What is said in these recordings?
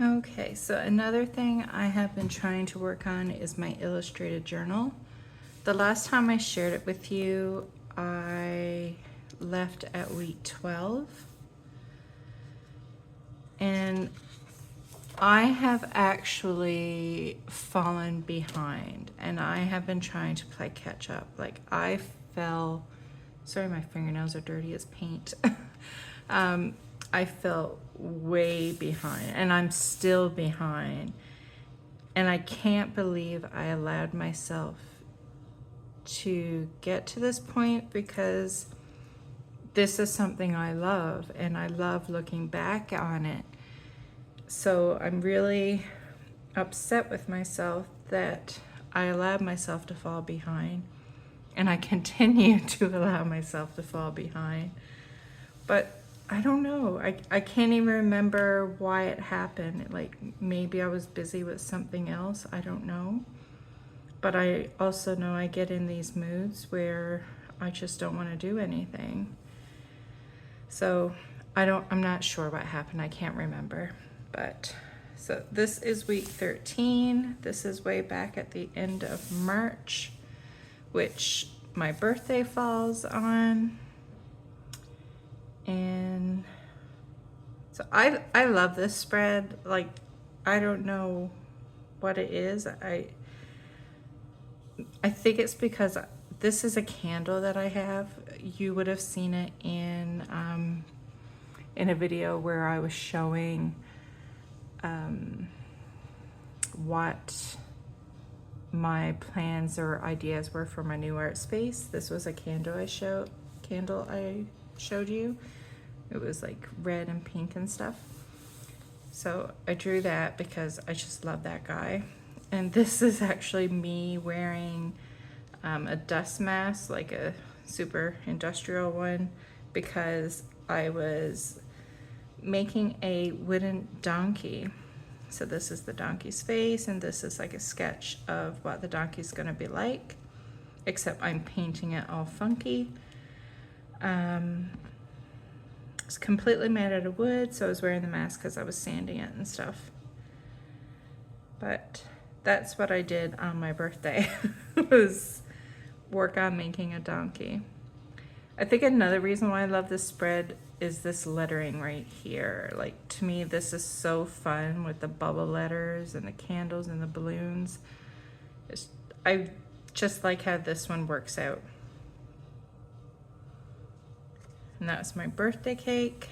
Okay, so another thing I have been trying to work on is my illustrated journal. The last time I shared it with you, I left at week 12. And I have actually fallen behind and I have been trying to play catch up. Like I fell, sorry, my fingernails are dirty as paint. um, I fell way behind and I'm still behind. And I can't believe I allowed myself to get to this point because this is something I love and I love looking back on it. So I'm really upset with myself that I allowed myself to fall behind and I continue to allow myself to fall behind. But I don't know. I can't even remember why it happened. Like maybe I was busy with something else. I don't know. But I also know I get in these moods where I just don't want to do anything. So I'm not sure what happened. I can't remember. But so this is week 13. This is way back at the end of March, which my birthday falls on. And so I love this spread. Like, I don't know what it is. I think it's because this is a candle that I have. You would have seen it in a video where I was showing what my plans or ideas were for my new art space. This was a candle I showed you. It was like red and pink and stuff. So I drew that because I just love that guy. And this is actually me wearing a dust mask, like a super industrial one, because I was making a wooden donkey. So this is the donkey's face, and this is like a sketch of what the donkey's gonna be like, except I'm painting it all funky. It's completely made out of wood, so I was wearing the mask because I was sanding it and stuff. But that's what I did on my birthday, was work on making a donkey. I think another reason why I love this spread is this lettering right here. Like, to me, this is so fun with the bubble letters and the candles and the balloons. I just like how this one works out. And that's my birthday cake.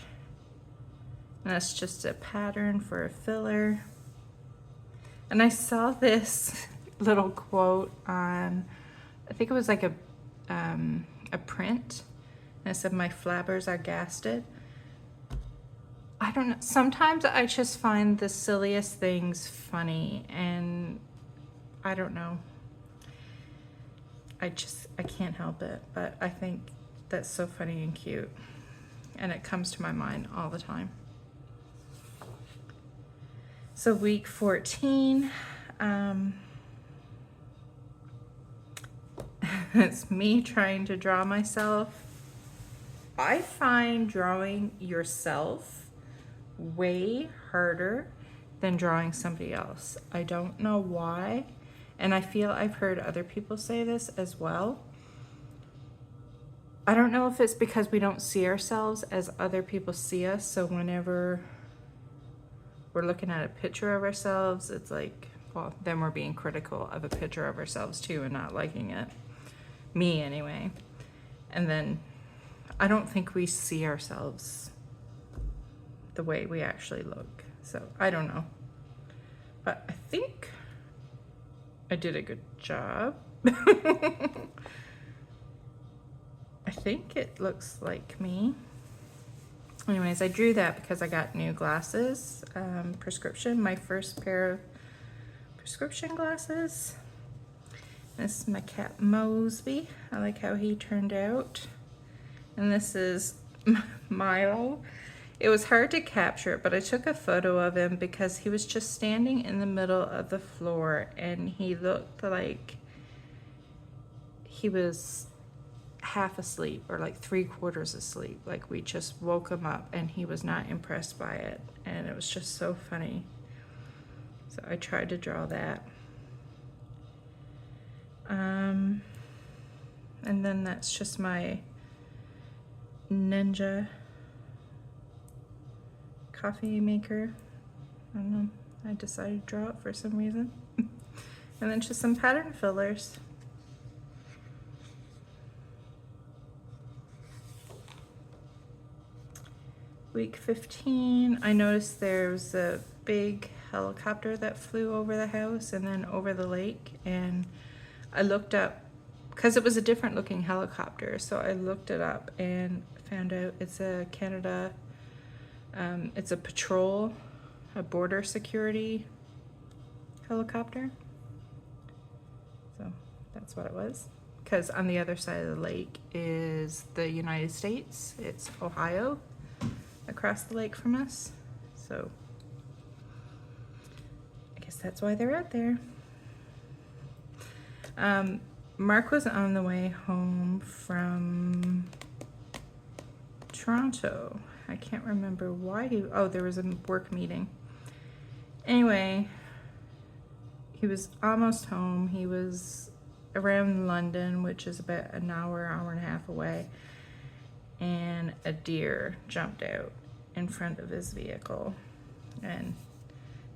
And that's just a pattern for a filler. And I saw this little quote on, I think it was like a print. And it said, "My flabbers are gasted." I don't know. Sometimes I just find the silliest things funny, and I don't know. I can't help it, but I think that's so funny and cute. And it comes to my mind all the time. So week 14, it's me trying to draw myself. I find drawing yourself way harder than drawing somebody else. I don't know why, and I feel I've heard other people say this as well. I don't know if it's because we don't see ourselves as other people see us, so whenever we're looking at a picture of ourselves, it's like, well, then we're being critical of a picture of ourselves too and not liking it. Me anyway. And then I don't think we see ourselves the way we actually look. So I don't know. But I think I did a good job. I think it looks like me. Anyways, I drew that because I got new glasses, prescription, my first pair of prescription glasses. This is my cat Mosby. I like how he turned out. And this is Milo. It was hard to capture it, but I took a photo of him because he was just standing in the middle of the floor and he looked like he was half asleep or like 3/4 asleep. Like we just woke him up and he was not impressed by it. And it was just so funny. So I tried to draw that. And then that's just my Ninja coffee maker. I don't know, I decided to draw it for some reason. And then just some pattern fillers. Week 15, I noticed there was a big helicopter that flew over the house and then over the lake, and I looked up, because it was a different looking helicopter, so I looked it up and found out it's a Canada, it's a patrol, a border security helicopter. So that's what it was. Because on the other side of the lake is the United States. It's Ohio across the lake from us. So I guess that's why they're out there. Mark was on the way home from Toronto. I can't remember why there was a work meeting. Anyway, he was almost home. He was around London, which is about an hour and a half away, and a deer jumped out in front of his vehicle and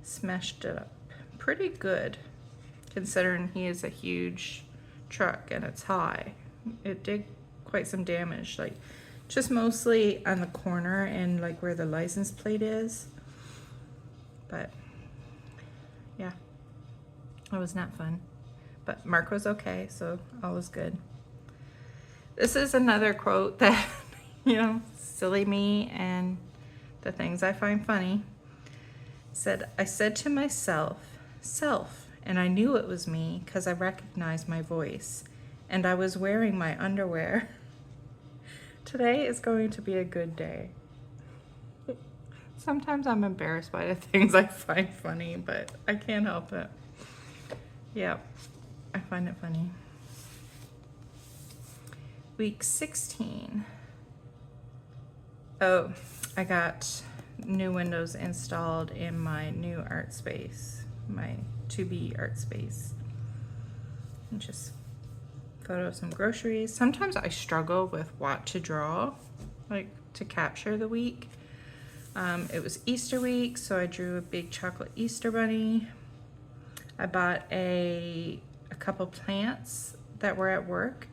smashed it up pretty good, considering he is a huge truck and it's high. It did quite some damage, like just mostly on the corner and like where the license plate is. But yeah, it was not fun. But Mark was okay, so all was good. This is another quote that, you know, silly me and the things I find funny. Said, I said to myself, self, and I knew it was me because I recognized my voice, and I was wearing my underwear. Today is going to be a good day. Sometimes I'm embarrassed by the things I find funny, but I can't help it. Yeah, I find it funny. Week 16. Oh, I got new windows installed in my new art space, my 2B art space. And just photo some groceries. Sometimes I struggle with what to draw, like to capture the week. It was Easter week, so I drew a big chocolate Easter bunny. I bought a couple plants that were at work,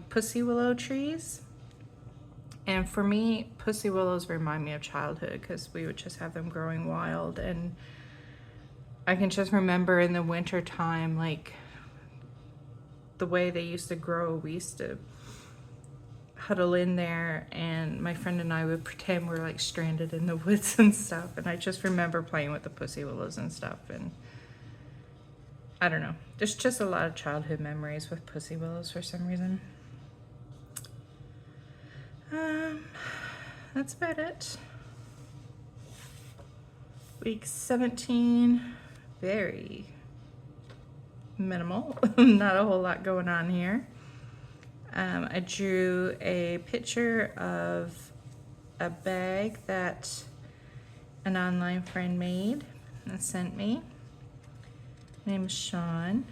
pussy willow trees. And for me, pussy willows remind me of childhood because we would just have them growing wild. And I can just remember in the winter time, like the way they used to grow. We used to huddle in there and my friend and I would pretend we're like stranded in the woods and stuff. And I just remember playing with the pussy willows and stuff. And I don't know, there's just a lot of childhood memories with pussy willows for some reason. That's about it. Week 17, very minimal, not a whole lot going on here. I drew a picture of a bag that an online friend made and sent me. His name is Sean,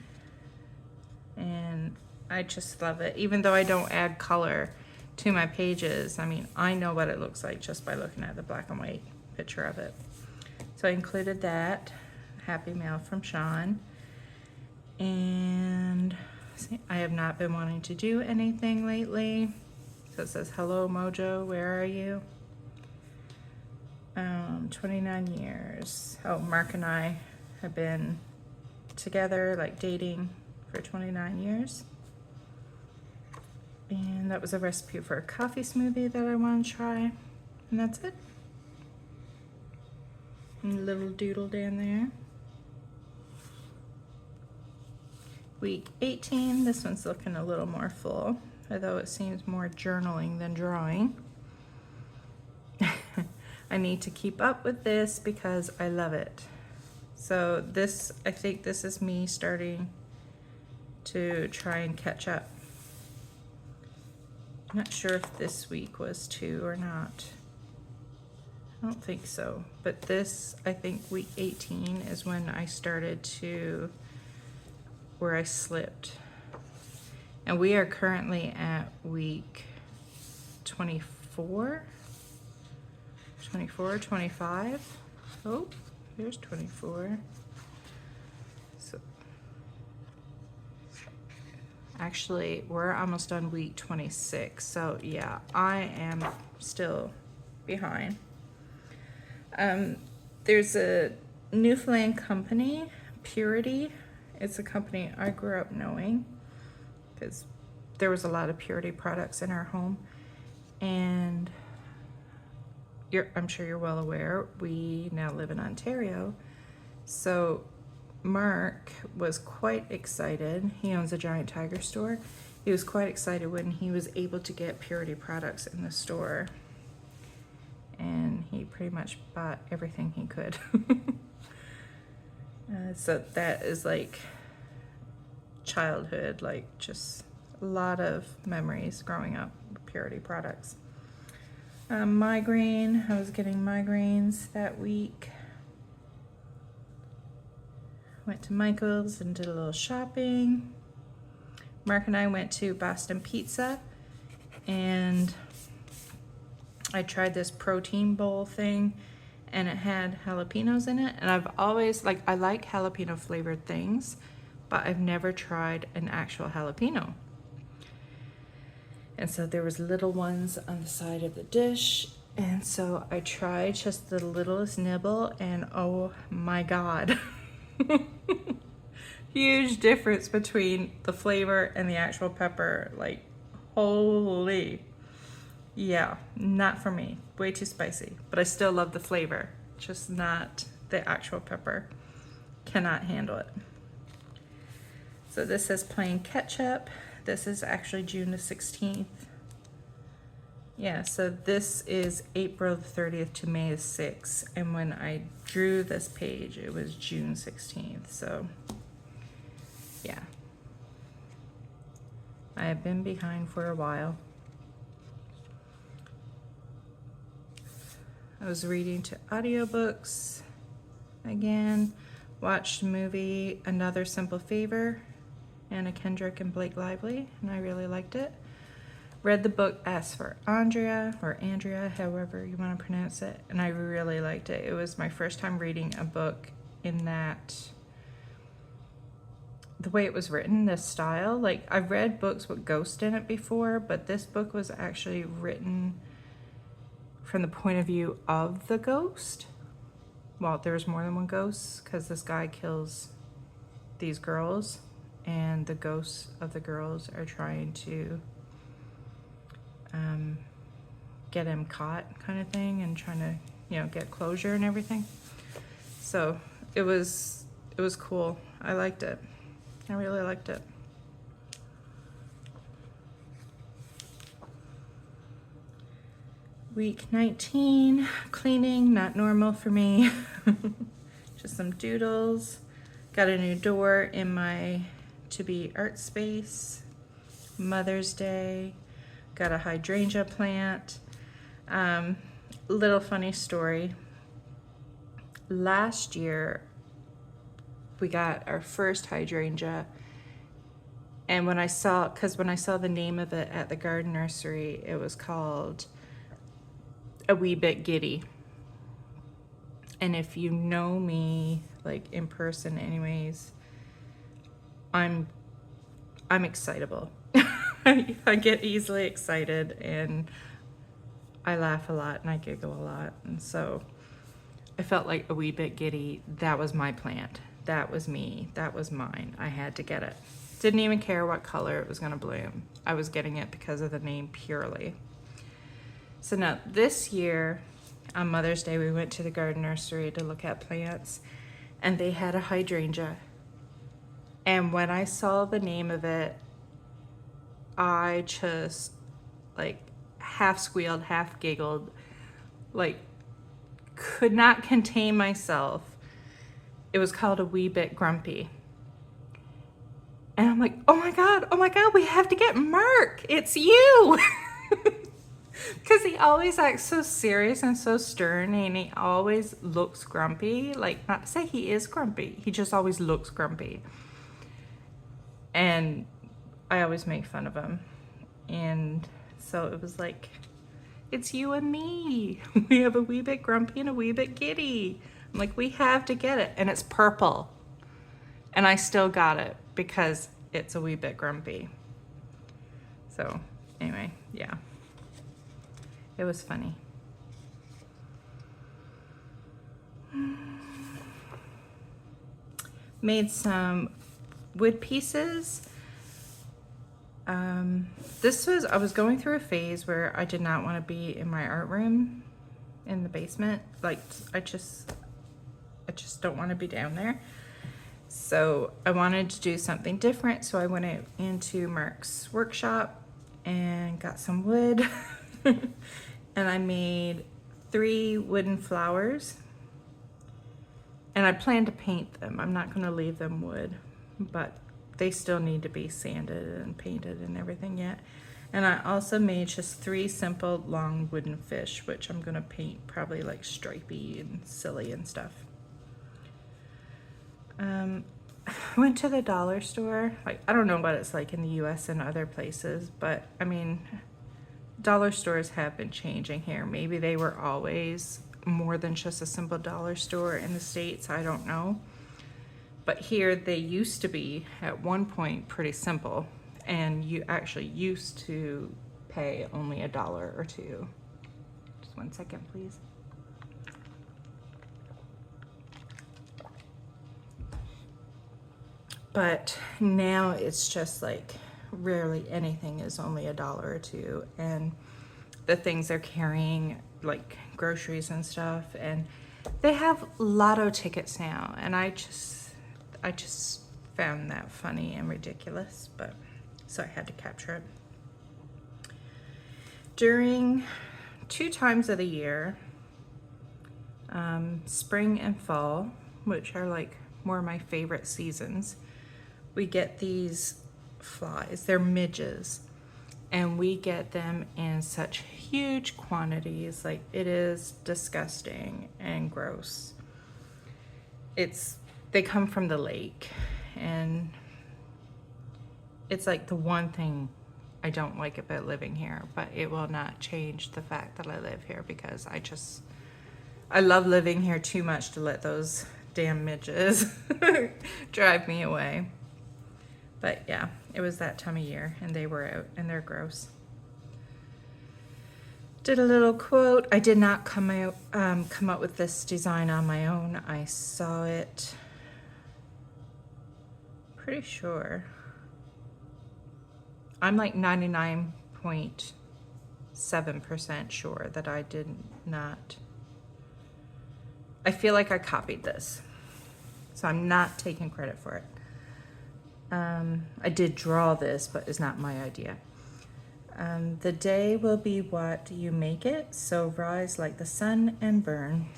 and I just love it. Even though I don't add color to my pages, I mean, I know what it looks like just by looking at the black and white picture of it. So I included that. Happy mail from Sean. And see, I have not been wanting to do anything lately. So it says, hello Mojo, where are you? 29 years. Oh, Mark and I have been together, like dating, for 29 years. And that was a recipe for a coffee smoothie that I want to try. And that's it. And a little doodle down there. Week 18, this one's looking a little more full, although it seems more journaling than drawing. I need to keep up with this because I love it. So this, I think this is me starting to try and catch up. I'm not sure if this week was 2 or not. I don't think so. But this, I think week 18 is when I started to, where I slipped. And we are currently at week 24, 24, 25. Oh, here's 24. So actually, we're almost on week 26. So yeah, I am still behind. There's a Newfoundland company, Purity. It's a company I grew up knowing because there was a lot of Purity products in our home. And I'm sure you're well aware, we now live in Ontario. So Mark was quite excited. He owns a Giant Tiger store. He was quite excited when he was able to get Purity products in the store. And he pretty much bought everything he could. So that is like childhood, like just a lot of memories growing up with Purity products. Migraine, I was getting migraines that week. Went to Michael's and did a little shopping. Mark and I went to Boston Pizza and I tried this protein bowl thing and it had jalapenos in it. And I've always, I like jalapeno flavored things, but I've never tried an actual jalapeno. And so there was little ones on the side of the dish. And so I tried just the littlest nibble and oh my God. Huge difference between the flavor and the actual pepper. Like, holy. Yeah, not for me. Way too spicy. But I still love the flavor. Just not the actual pepper. Cannot handle it. So this says plain ketchup. This is actually June the 16th. Yeah, so this is April the 30th to May the 6th. And when I drew this page, it was June 16th. So, yeah. I have been behind for a while. I was reading to audiobooks again. Watched the movie Another Simple Favor, Anna Kendrick and Blake Lively, and I really liked it. Read the book As for Andrea, or Andrea, however you want to pronounce it, and I really liked it. It was my first time reading a book in that, the way it was written, this style. Like, I've read books with ghosts in it before, but this book was actually written from the point of view of the ghost. Well, there's more than one ghost, because this guy kills these girls, and the ghosts of the girls are trying to get him caught, kind of thing, and trying to, get closure and everything. So it was cool. I liked it. I really liked it. Week 19, cleaning, not normal for me. Just some doodles. Got a new door in my to-be art space. Mother's Day. Got a hydrangea plant. Little funny story. Last year, we got our first hydrangea. And when I saw the name of it at the garden nursery, it was called A Wee Bit Giddy. And if you know me, like in person anyways, I'm excitable. I get easily excited and I laugh a lot and I giggle a lot. And so I felt like A Wee Bit Giddy, that was my plant. That was me. That was mine. I had to get it. Didn't even care what color it was going to bloom. I was getting it because of the name purely. So now this year, on Mother's Day, we went to the garden nursery to look at plants, and they had a hydrangea. And when I saw the name of it, I just half squealed, half giggled, could not contain myself. It was called A Wee Bit Grumpy. And I'm like, oh my God, we have to get Mark. It's you. Because he always acts so serious and so stern, and he always looks grumpy. Like, not to say he is grumpy, he just always looks grumpy. And I always make fun of him. And so it was like, it's you and me. We have a wee bit grumpy and a wee bit giddy. I'm like, we have to get it. And it's purple. And I still got it because it's a wee bit grumpy. So anyway, yeah. It was funny. Made some wood pieces. I was going through a phase where I did not want to be in my art room in the basement. Like, I just don't want to be down there. So I wanted to do something different. So I went out into Mark's workshop and got some wood. And I made 3 wooden flowers. And I plan to paint them. I'm not going to leave them wood, but they still need to be sanded and painted and everything yet. And I also made just 3 simple long wooden fish, which I'm going to paint probably like stripey and silly and stuff. I went to the dollar store. Like, I don't know what it's like in the US and other places, but I mean, dollar stores have been changing here. Maybe they were always more than just a simple dollar store in the States, I don't know. But here they used to be at one point pretty simple, and you actually used to pay only $1 or $2. Just 1 second, please. But now it's just like rarely anything is only $1 or $2, and the things they're carrying, like groceries and stuff, and they have lotto tickets now, and I just found that funny and ridiculous, but so I had to capture it. During 2 times of the year, spring and fall, which are like more of my favorite seasons, we get these flies. They're midges, and we get them in such huge quantities. Like, it is disgusting and gross. They come from the lake, and it's like the one thing I don't like about living here, but it will not change the fact that I live here, because I love living here too much to let those damn midges drive me away. But yeah, it was that time of year, and they were out, and they're gross. Did a little quote. I did not come up with this design on my own. I saw it, pretty sure. I'm like 99.7% sure that I did not. I feel like I copied this, so I'm not taking credit for it. I did draw this, but it's not my idea. The day will be what you make it, so rise like the sun and burn.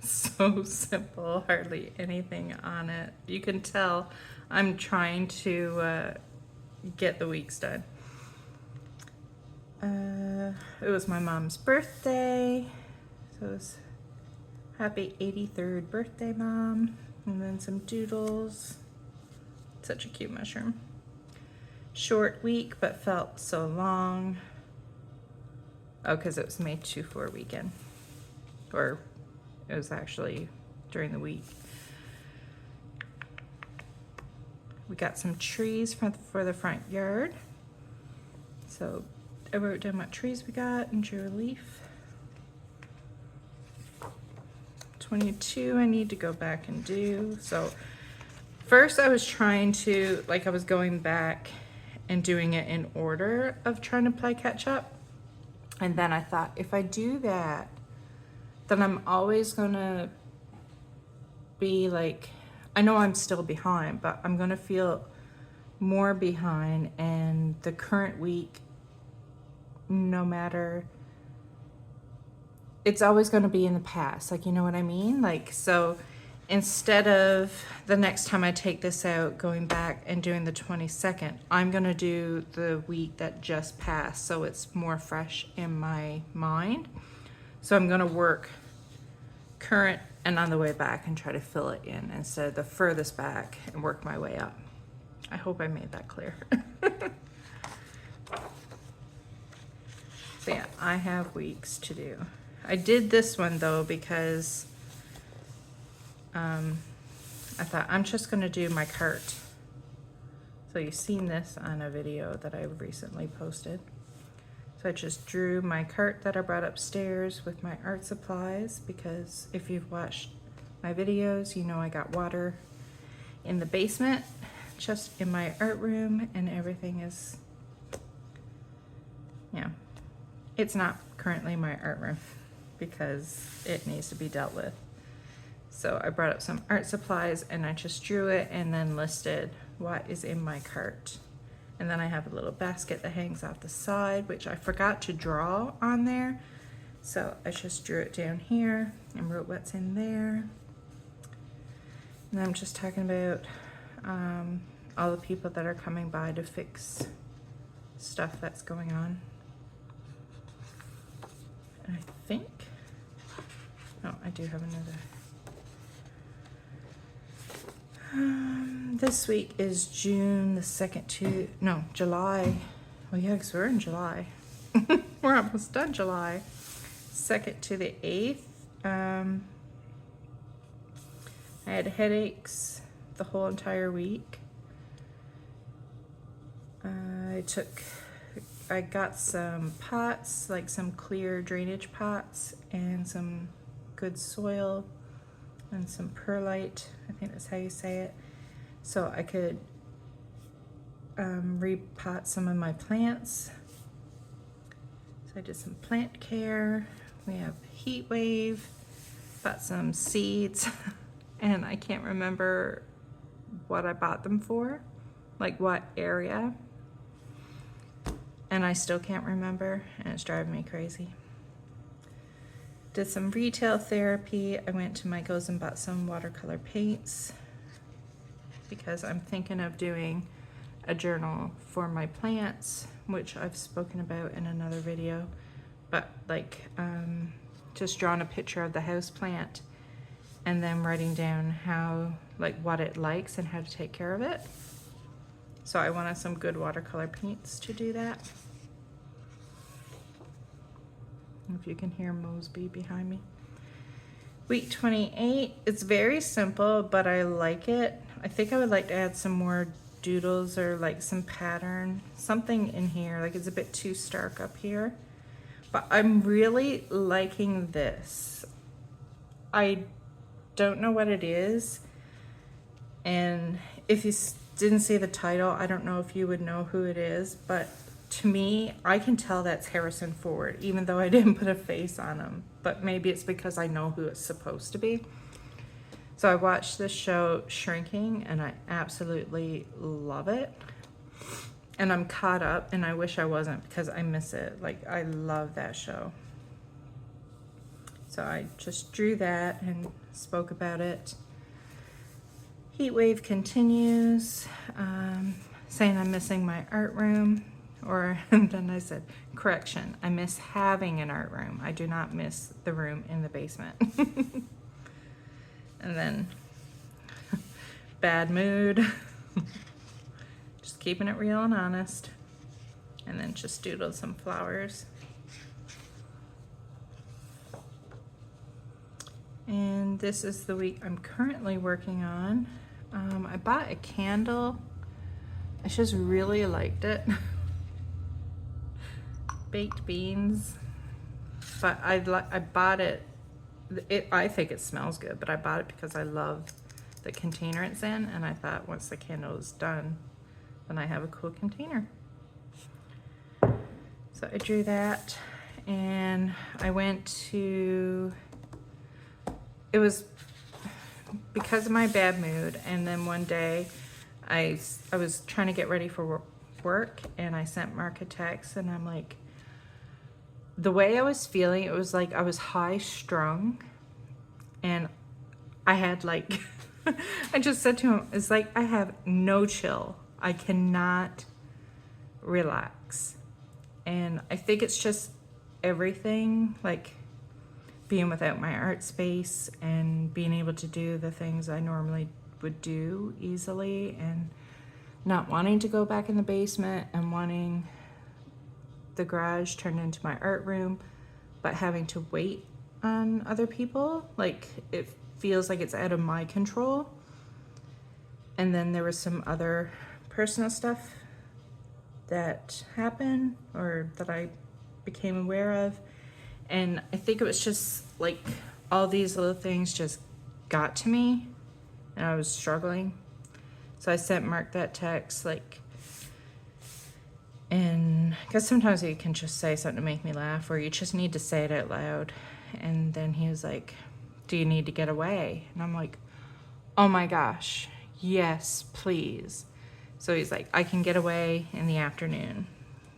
So simple, hardly anything on it. You can tell I'm trying to get the weeks done. It was my mom's birthday, so it was happy 83rd birthday, Mom. And then some doodles. Such a cute mushroom. Short week, but felt so long. Oh, because it was May 2-4 weekend. Or it was actually during the week. We got some trees for the front yard. So I wrote down what trees we got and drew a leaf. 22 I need to go back and do. So first I was trying to, like, I was going back and doing it in order of trying to play catch up. And then I thought, if I do that, then I'm always gonna be like, I know I'm still behind, but I'm gonna feel more behind, and the current week, no matter, it's always going to be in the past, like, you know what I mean? Like, so instead of the next time I take this out, going back and doing the 22nd, I'm gonna do the week that just passed, so it's more fresh in my mind. So I'm gonna work current and on the way back and try to fill it in instead of the furthest back and work my way up. I hope I made that clear. So yeah, I have weeks to do. I did this one though because I thought I'm just gonna do my cart. So you've seen this on a video that I recently posted. So I just drew my cart that I brought upstairs with my art supplies, because if you've watched my videos, you know I got water in the basement, just in my art room, and everything is, yeah, it's not currently my art room because it needs to be dealt with. So I brought up some art supplies and I just drew it and then listed what is in my cart. And then I have a little basket that hangs off the side, which I forgot to draw on there. So I just drew it down here and wrote what's in there. And I'm just talking about all the people that are coming by to fix stuff that's going on. And I think, oh, I do have another. This week is June the 2nd to, no, July. Well, yeah, because we're in July. We're almost done July. 2nd to the 8th. I had headaches the whole entire week. I got some pots, like some clear drainage pots, and some good soil and some perlite, I think that's how you say it, so I could repot some of my plants. So I did some plant care. We have heat wave, bought some seeds, and I can't remember what I bought them for, like what area, and I still can't remember, and it's driving me crazy. Did some retail therapy. I went to Michael's and bought some watercolor paints because I'm thinking of doing a journal for my plants, which I've spoken about in another video, but like just drawing a picture of the house plant and then writing down how, like what it likes and how to take care of it. So I wanted some good watercolor paints to do that. If you can hear Mosby behind me. Week 28, it's very simple, but I like it. I think I would like to add some more doodles or like some pattern, something in here. Like it's a bit too stark up here, but I'm really liking this. I don't know what it is, and if you didn't see the title, I don't know if you would know who it is, but to me, I can tell that's Harrison Ford, even though I didn't put a face on him, but maybe it's because I know who it's supposed to be. So I watched this show, Shrinking, and I absolutely love it. And I'm caught up, and I wish I wasn't because I miss it. Like, I love that show. So I just drew that and spoke about it. Heat wave continues, saying I'm missing my art room. Or then I said, correction, I miss having an art room. I do not miss the room in the basement. And then bad mood. Just keeping it real and honest. And then just doodled some flowers. And this is the week I'm currently working on. I bought a candle. I just really liked it. Baked beans, but I bought it. I think it smells good, but I bought it because I love the container it's in, and I thought once the candle is done, then I have a cool container. So I drew that, and I went to. It was because of my bad mood, and then one day, I was trying to get ready for work, and I sent Mark a text, and I'm like. The way I was feeling, it was like I was high strung, and I had like, I just said to him, it's like I have no chill. I cannot relax. And I think it's just everything, like being without my art space and being able to do the things I normally would do easily, and not wanting to go back in the basement and wanting the garage turned into my art room, but having to wait on other people. Like, it feels like it's out of my control. And then there was some other personal stuff that happened or that I became aware of. And I think it was just like all these little things just got to me and I was struggling. So I sent Mark that text, like, and because sometimes you can just say something to make me laugh, or you just need to say it out loud. And then he was like, do you need to get away? And I'm like, oh my gosh, yes, please. So he's like, I can get away in the afternoon,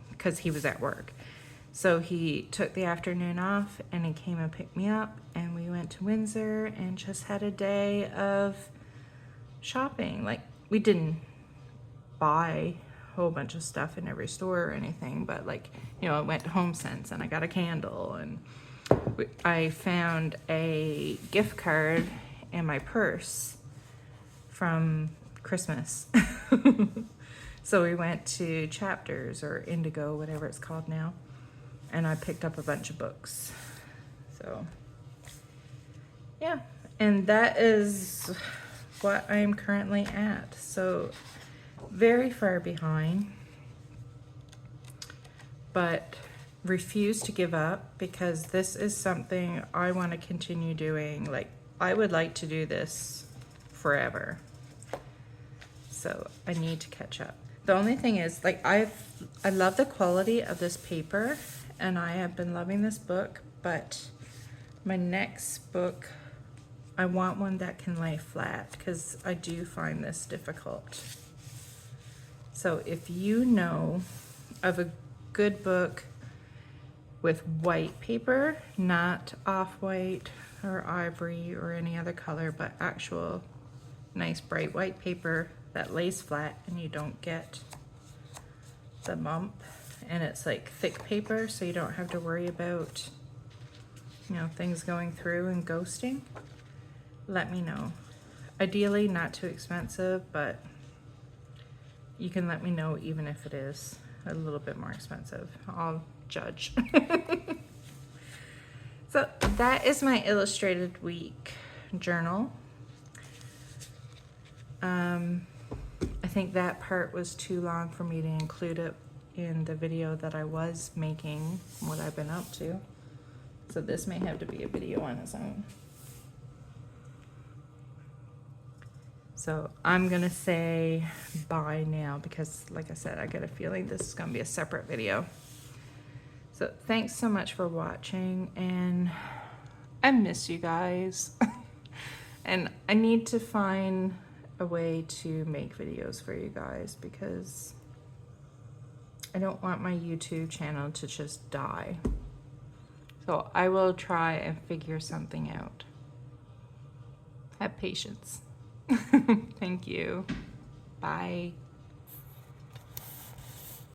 because he was at work. So he took the afternoon off and he came and picked me up, and we went to Windsor and just had a day of shopping. Like, we didn't buy a whole bunch of stuff in every store or anything, but like, you know, I went to HomeSense and I got a candle, and I found a gift card in my purse from Christmas. So we went to Chapters or Indigo, whatever it's called now, and I picked up a bunch of books. So yeah, and that is what I'm currently at. So very far behind, but refuse to give up, because this is something I want to continue doing. Like, I would like to do this forever. So I need to catch up. The only thing is, like, I love the quality of this paper, and I have been loving this book, but my next book, I want one that can lay flat, because I do find this difficult. So if you know of a good book with white paper, not off-white or ivory or any other color, but actual nice bright white paper that lays flat and you don't get the bump, and it's like thick paper, so you don't have to worry about, you know, things going through and ghosting, let me know. Ideally not too expensive, but you can let me know even if it is a little bit more expensive. I'll judge. So that is my illustrated week journal. I think that part was too long for me to include it in the video that I was making, what I've been up to. So this may have to be a video on its own. So I'm gonna say bye now, because like I said, I get a feeling this is gonna be a separate video. So thanks so much for watching, and I miss you guys. And I need to find a way to make videos for you guys, because I don't want my YouTube channel to just die. So I will try and figure something out. Have patience. Thank you. Bye.